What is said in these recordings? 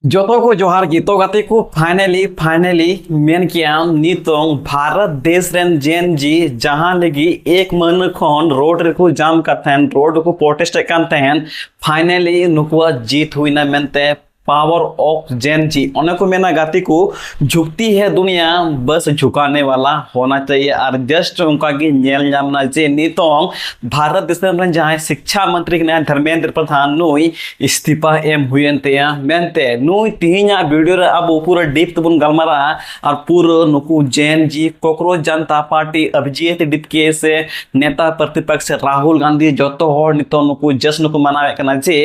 जोतो को जोहार गीतो गाते को फाइनली मेन कियाम नितोंग भारत देश रेन जेन जी जहां लगी एक मन खन रोड को जाम करतें रोड को प्रोटेस्ट करतें फाइनली नुकुआ जीत हुई ना मेनते पावर ऑफ जेन जी ओने को मेना गाती को झुकती है दुनिया बस झुकाने वाला होना चाहिए और जस्ट उनका की नेल जामना जे नितोंग भारत देश में जहां शिक्षा मंत्री ने धर्मेंद्र प्रधान नुई इस्तीफा एम हुएनते मेनते नुई तिहिना वीडियो रे अब पूरा डीप तबुन गलमारा और पूरा नुकु जेन जी cockroach Janta party Abhijit Dipke से नेता प्रतिपक्ष राहुल गांधी जोतो होर नितो नुकु जश्न नुकु मनावे कना जे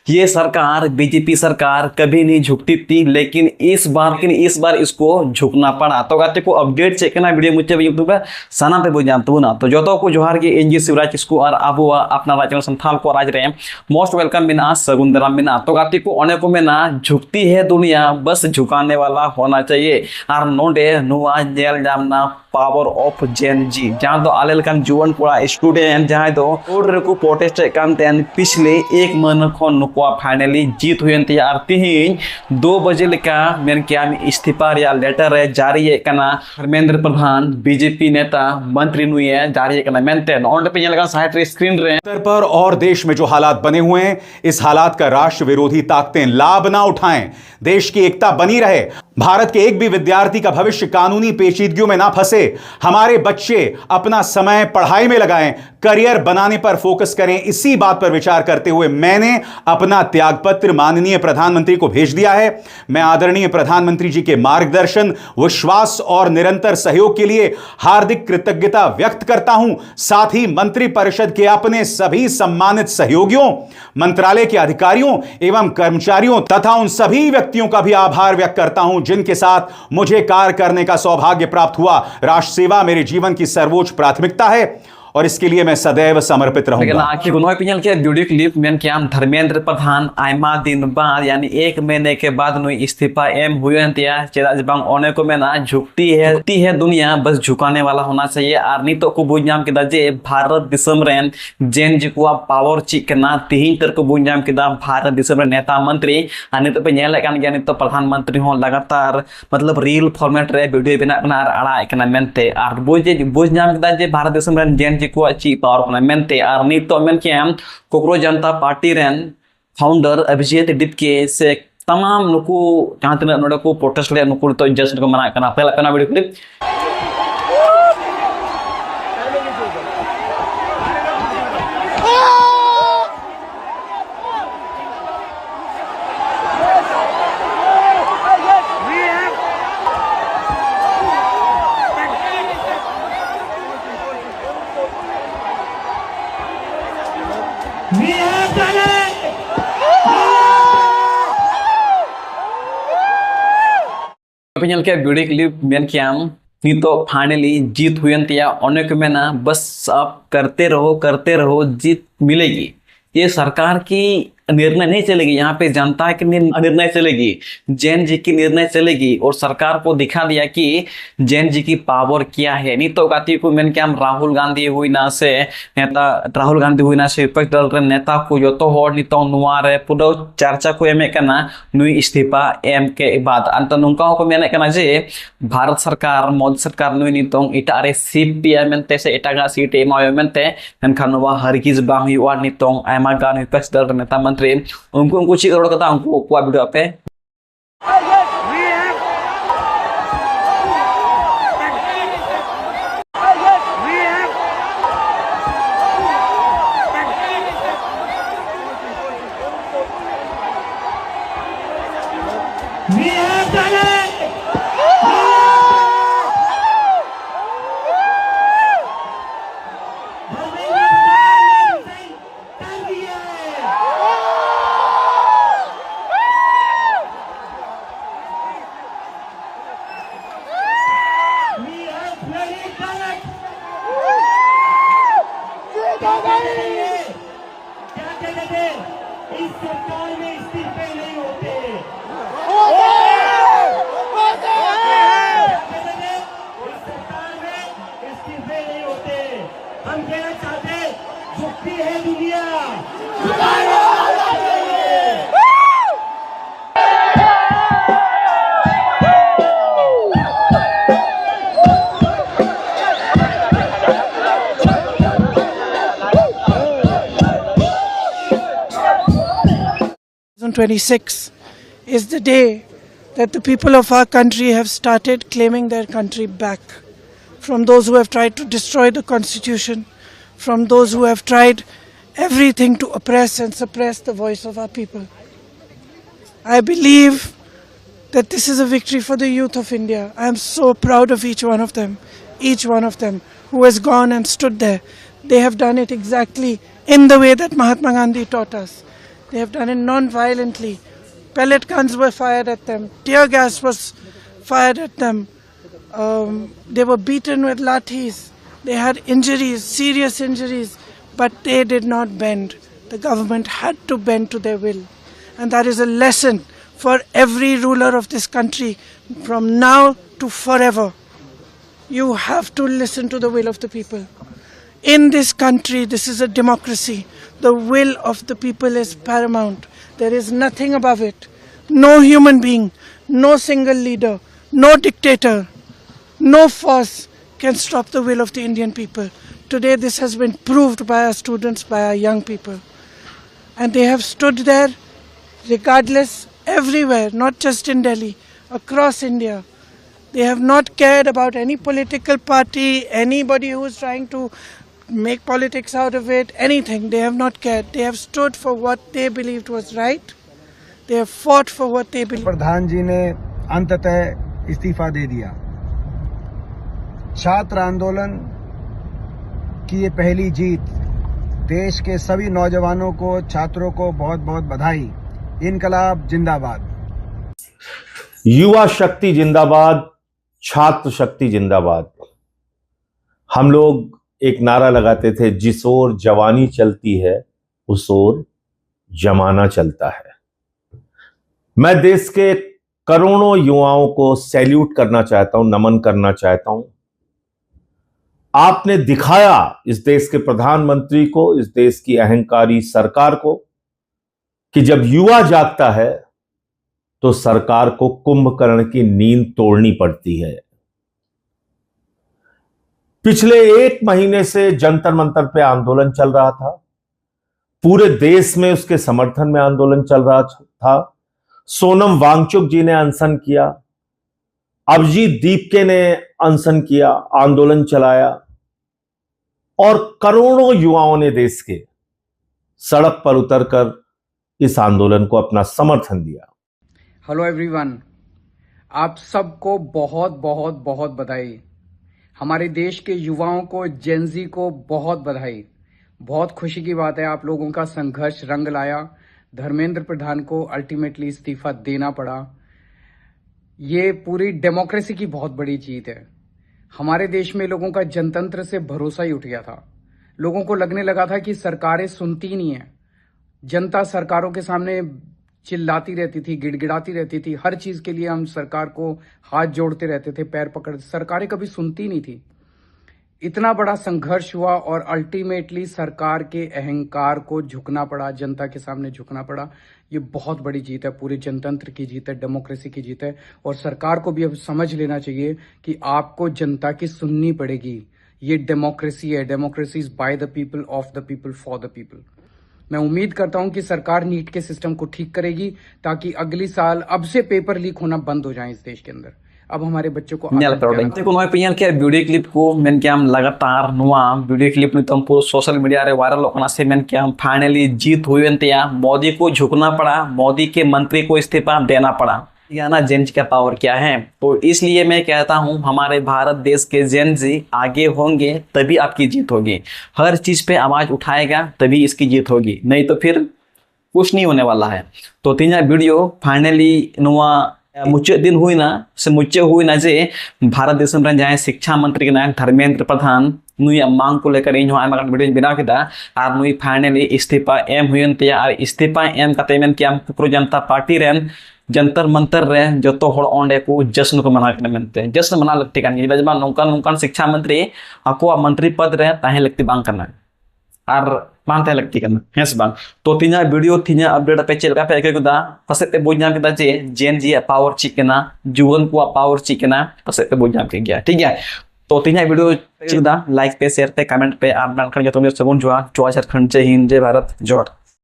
ये सरकार बीजेपी सरकार कभी नहीं झुकती थी लेकिन इस बार इसको झुकना पड़ा। तो गाते को अपडेट चेक करना वीडियो मुझे यूट्यूब पे सना पे बोल जानते हो ना। तो जो को जोहार के एनजी शिवराज इसको और अब अपना राज्य संथाल को राज रहे मोस्ट वेलकम बिना सगुंदरा बिना। तो गाते को अनेक को मेना झुकती है दुनिया बस झुकाने वाला होना चाहिए और नोडे नुआ जेल जामना पावर ऑफ जेन जी जहां तो आलेल कान जुवन कोड़ा स्टूडेंट जहां तो रोड को प्रोटेस्ट कानतेन पिछले एक मन खन नुकुआ फाइनली जीत हुई और तिहिन 2 बजे लेका मेन क्या इस्तीफा या लेटर है जारी है कना धर्मेंद्र प्रधान बीजेपी नेता मंत्री नुई है जारी है कना मेनते ऑन पे लगा साइड स्क्रीन रे पर और देश में जो हालात बने हुए हैं इस हालात का राष्ट्र विरोधी ताकतें लाभ ना उठाएं, देश की एकता बनी रहे, भारत के एक भी विद्यार्थी का भविष्य कानूनी पेचीदगियों में ना फंसे, हमारे बच्चे अपना समय पढ़ाई में लगाएं, करियर बनाने पर फोकस करें। इसी बात पर विचार करते हुए मैंने अपना त्यागपत्र माननीय प्रधानमंत्री को भेज दिया है। मैं आदरणीय प्रधानमंत्री जी के मार्गदर्शन, विश्वास और निरंतर सहयोग के लिए हार्दिक कृतज्ञता व्यक्त करता हूं। साथ ही मंत्रिपरिषद के अपने सभी सम्मानित सहयोगियों, मंत्रालय के अधिकारियों एवं कर्मचारियों तथा उन सभी व्यक्तियों का भी आभार व्यक्त करता हूं जिनके साथ मुझे कार्य करने का सौभाग्य प्राप्त हुआ। राष्ट्र सेवा मेरे जीवन की सर्वोच्च प्राथमिकता है और इसके लिए मैं सदैव समर्पित रहूंगा। आखिर गुनोय पिनल के वीडियो क्लिप में क्या धर्मेंद्र प्रधान आयमा दिन बाद यानी 1 महीने के बाद नुई इस्तीफा एम हुएनतिया चेदाज बांग ओने को मेना झुकती है दुनिया बस झुकाने वाला होना चाहिए और नितो को बुझाम के जे भारत दिसम रेन जेन जी को पावर चिकना तिहिन तर को बुझाम के भारत दिसम रे नेता मंत्री और नितो पे नेल कान गया नितो प्रधानमंत्री हो लगातार मतलब रील फॉर्मेट रे वीडियो बना कना आड़ा एकना मेनते और बुझाम के जे भारत दिसम रेन जेन को अच्छी पावर मेनते और नितो मेन के कोकरोच जनता पार्टी रेन फाउंडर अभिजीत डिप के से तमाम नुकु जहां तना नोडे को प्रोटेस्ट ले नुकु तो जस्ट को मना करना पहला वीडियो क्लिप पिनल के वीडियो क्लिप मेन क्या तो फाइनली जीत हुएनतिया अनेक मेना बस आप करते रहो जीत मिलेगी। ये सरकार की निर्णय नहीं चलेगी, यहाँ पे जनता की निर्णय चलेगी, जैन जी की निर्णय चलेगी और सरकार को दिखा दिया कि जैन जी की पावर क्या है। नहीं तो गाती को मेन क्या राहुल गांधी हुई ना से विपक्ष दल के नेता को जो तो होर नितो नुआरे पूरा चर्चा को एम करना नुई इस्तीफा एम के बाद अंत नुका को मेन करना जे भारत सरकार मोदी सरकार नुई नितो इटारे सीट पिया मेनते से एटागा सीट एमायो मेनते मेनखान नुवा हरगिज बांग हुआ नितो आयमा गान विपक्ष दल नेता उनको चीज कता उनको वीडियो पे इस सरकार में इस्तीफे नहीं होते। 2026 is the day that the people of our country have started claiming their country back from those who have tried to destroy the Constitution, from those who have tried everything to oppress and suppress the voice of our people. I believe that this is a victory for the youth of India. I am so proud of each one of them who has gone and stood there. They have done it exactly in the way that Mahatma Gandhi taught us. They have done it non-violently. Pellet guns were fired at them. Tear gas was fired at them. They were beaten with lathis. They had injuries, serious injuries, but they did not bend. The government had to bend to their will. And that is a lesson for every ruler of this country from now to forever. You have to listen to the will of the people. In this country, this is a democracy. The will of the people is paramount. There is nothing above it. No human being, no single leader, no dictator, no force can stop the will of the Indian people. Today this has been proved by our students, by our young people. And they have stood there regardless, everywhere, not just in Delhi, across India. They have not cared about any political party, anybody who is trying to make politics out of it, anything. They have not cared. They have stood for what they believed was right. They have fought for what they believed. प्रधान जी ने अंततः इस्तीफा दे दिया। छात्र आंदोलन की ये पहली जीत, देश के सभी नौजवानों को, छात्रों को बहुत बहुत बधाई। इनकलाब जिंदाबाद। युवा शक्ति जिंदाबाद, छात्र शक्ति जिंदाबाद। हम लोग एक नारा लगाते थे, जिस ओर जवानी चलती है उस ओर जमाना चलता है। मैं देश के करोड़ों युवाओं को सैल्यूट करना चाहता हूं, नमन करना चाहता हूं। आपने दिखाया इस देश के प्रधानमंत्री को, इस देश की अहंकारी सरकार को, कि जब युवा जागता है तो सरकार को कुंभकर्ण की नींद तोड़नी पड़ती है। पिछले 1 महीने से जंतर मंतर पे आंदोलन चल रहा था। पूरे देश में उसके समर्थन में आंदोलन चल रहा था। सोनम वांगचुक जी ने अनशन किया, अभिजीत दीपके ने अनशन किया, आंदोलन चलाया, और करोड़ों युवाओं ने देश के सड़क पर उतरकर इस आंदोलन को अपना समर्थन दिया। हेलो एवरीवन, आप सबको बहुत बहुत बहुत बधाई। हमारे देश के युवाओं को, जेनजी को बहुत बधाई। बहुत खुशी की बात है, आप लोगों का संघर्ष रंग लाया। धर्मेंद्र प्रधान को अल्टीमेटली इस्तीफा देना पड़ा। ये पूरी डेमोक्रेसी की बहुत बड़ी जीत है। हमारे देश में लोगों का जनतंत्र से भरोसा ही उठ गया था। लोगों को लगने लगा था कि सरकारें सुनती नहीं है। जनता सरकारों के सामने चिल्लाती रहती थी, गिड़गिड़ाती रहती थी। हर चीज के लिए हम सरकार को हाथ जोड़ते रहते थे, पैर पकड़ते। सरकारें कभी सुनती नहीं थी। इतना बड़ा संघर्ष हुआ और अल्टीमेटली सरकार के अहंकार को झुकना पड़ा, जनता के सामने झुकना पड़ा। ये बहुत बड़ी जीत है, पूरे जनतंत्र की जीत है, डेमोक्रेसी की जीत है। और सरकार को भी अब समझ लेना चाहिए कि आपको जनता की सुननी पड़ेगी। ये डेमोक्रेसी है। Democracy is by the people, of the people, for the people. मैं उम्मीद करता हूं कि सरकार नीट के सिस्टम को ठीक करेगी ताकि अगली साल अब से पेपर लीक होना बंद हो जाए इस देश के अंदर। अब हमारे बच्चों को पियल के वीडियो क्लिप को मेन के हम लगातार नुआ वीडियो क्लिप नितम पूरा सोशल मीडिया रे वायरल होना से मेन के हम फाइनली जीत हुई अंतिया। मोदी को झुकना पड़ा, मोदी के मंत्री को इस्तीफा देना पड़ा। या ना जेन जी का पावर क्या है। तो इसलिए मैं कहता हूं हमारे भारत देश के जेन जी आगे होंगे तभी आपकी जीत होगी। हर चीज पे आवाज उठाएगा तभी इसकी जीत होगी, नहीं तो फिर कुछ नहीं होने वाला है। तो तीन वीडियो फाइनली नुआ मुच्चे दिन हुई ना से मुच्चे हुई ना जे भारत देश में जाए शिक्षा मंत्री के नाम धर्मेंद्र प्रधान नुई मांग को लेकर इन वीडियो बना किया और नुई फाइनली इस्तीफा एम हुई और इस्तीफा एम करते मेन क्या जनता पार्टी रेन जंतर मंतर रे जो तो ओंडे को जश्न को मना मेनते जश्न मना लगती नौकान शिक्षा मंत्री आको मंत्री पद रे ताहे लगती बांग करना और मानते लगती करना हेस बांग। तो तीना वीडियो तीना अपडेट पे चल पे एकदा पसे ते बोझ नाम जे जेन जी पावर चिकना जुवन को पावर चिकना पसे ते बोझ नाम के गया। ठीक है, तो तीना वीडियो एकदा लाइक पे शेयर पे कमेंट पे आप जो तुम सबन जो झारखंड जय हिंद जय भारत जोड़।